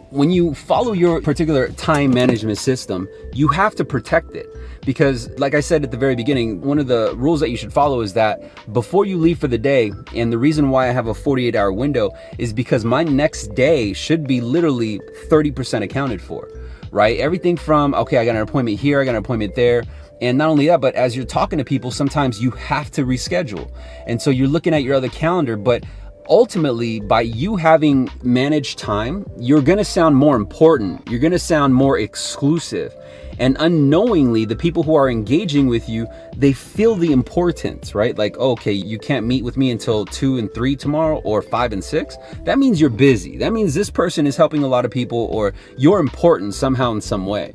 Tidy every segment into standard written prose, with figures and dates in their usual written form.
When you follow your particular time management system, you have to protect it. Because like I said at the very beginning, one of the rules that you should follow is that before you leave for the day, and the reason why I have a 48-hour window is because my next day should be literally 30% accounted for, right? Everything from, okay, I got an appointment here, I got an appointment there. And not only that, but as you're talking to people, sometimes you have to reschedule. And so you're looking at your other calendar, but ultimately, by you having managed time, you're gonna sound more important. You're gonna sound more exclusive. And unknowingly, the people who are engaging with you, they feel the importance, right? Like, oh, okay, you can't meet with me until 2 and 3 tomorrow, or 5 and 6. That means you're busy. That means this person is helping a lot of people, or you're important somehow in some way.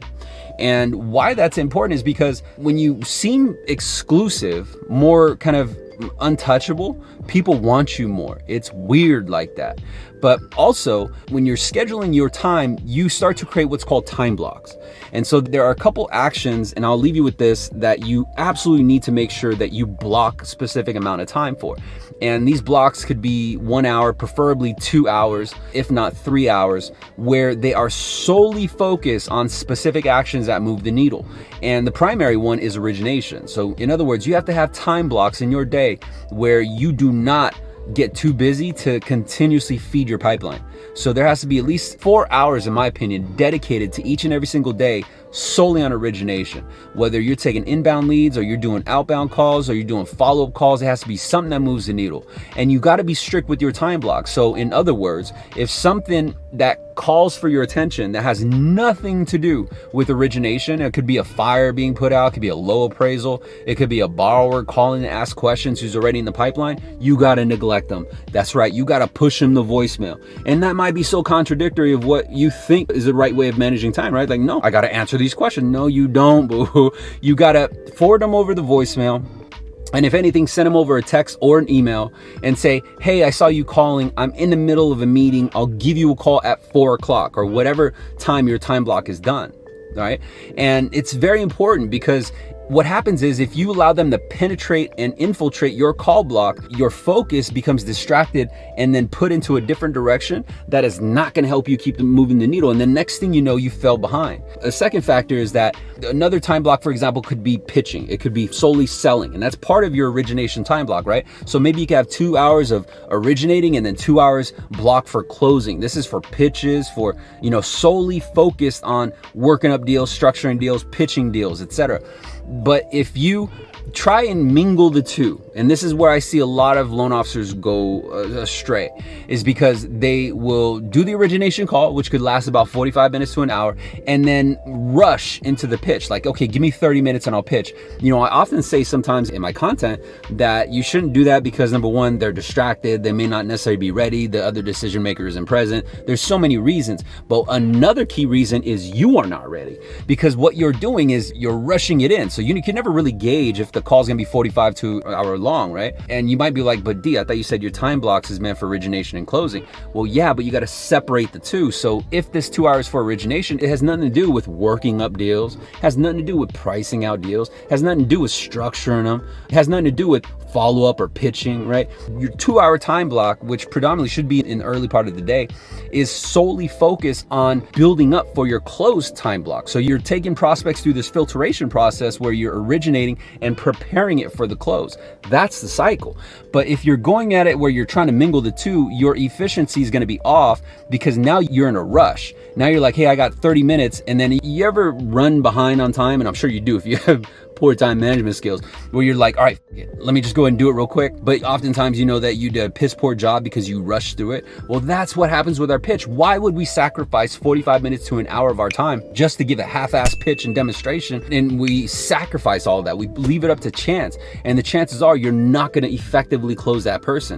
And why that's important is because when you seem exclusive, more kind of untouchable, people want you more. It's weird like that. But also, when you're scheduling your time, you start to create what's called time blocks. And so there are a couple actions, and I'll leave you with this, that you absolutely need to make sure that you block a specific amount of time for. And these blocks could be 1 hour, preferably 2 hours, if not 3 hours, where they are solely focused on specific actions that move the needle. And the primary one is origination. So in other words, you have to have time blocks in your day where you do not get too busy to continuously feed your pipeline. So there has to be at least 4 hours, in my opinion, dedicated to each and every single day solely on origination. Whether you're taking inbound leads, or you're doing outbound calls, or you're doing follow-up calls, it has to be something that moves the needle. And you got to be strict with your time block. So in other words, if something that calls for your attention that has nothing to do with origination, it could be a fire being put out, it could be a low appraisal, it could be a borrower calling to ask questions who's already in the pipeline, you got to neglect them. That's right, you got to push them to voicemail. And that might be so contradictory of what you think is the right way of managing time, right? Like, no, I got to answer these questions. No, you don't, boo. You got to forward them over the voicemail. And if anything, send them over a text or an email and say, hey, I saw you calling. I'm in the middle of a meeting. I'll give you a call at 4 o'clock or whatever time your time block is done. All right. And it's very important because what happens is if you allow them to penetrate and infiltrate your call block, your focus becomes distracted and then put into a different direction that is not going to help you keep moving the needle. And the next thing you know, you fell behind. A second factor is that another time block, for example, could be pitching. It could be solely selling. And that's part of your origination time block, right? So maybe you can have 2 hours of originating and then 2 hours block for closing. This is for pitches, for, solely focused on working up deals, structuring deals, pitching deals, etc. But if you try and mingle the two, and this is where I see a lot of loan officers go astray, is because they will do the origination call, which could last about 45 minutes to an hour, and then rush into the pitch. Like, okay, give me 30 minutes and I'll pitch. I often say sometimes in my content that you shouldn't do that because number one, they're distracted. They may not necessarily be ready. The other decision maker isn't present. There's so many reasons. But another key reason is you are not ready, because what you're doing is you're rushing it in. So you can never really gauge if the call's gonna be 45 to an hour long, right? And you might be like, but D, I thought you said your time blocks is meant for origination and closing. Well, yeah, but you got to separate the two. So if this 2 hours for origination, it has nothing to do with working up deals, has nothing to do with pricing out deals, has nothing to do with structuring them, it has nothing to do with follow-up or pitching, right? Your 2 hour time block, which predominantly should be in the early part of the day, is solely focused on building up for your closed time block. So you're taking prospects through this filtration process where you're originating and preparing it for the close. That's the cycle. But if you're going at it where you're trying to mingle the two, your efficiency is going to be off because now you're in a rush. Now you're like, hey, I got 30 minutes. And then you ever run behind on time? And I'm sure you do if you have poor time management skills, where you're like, all right, let me just go ahead and do it real quick. But oftentimes you know that you did a piss poor job because you rushed through it. Well, that's what happens with our pitch. Why would we sacrifice 45 minutes to an hour of our time just to give a half-ass pitch and demonstration? And we sacrifice all that. We leave it up to chance. And the chances are you're not going to effectively close that person.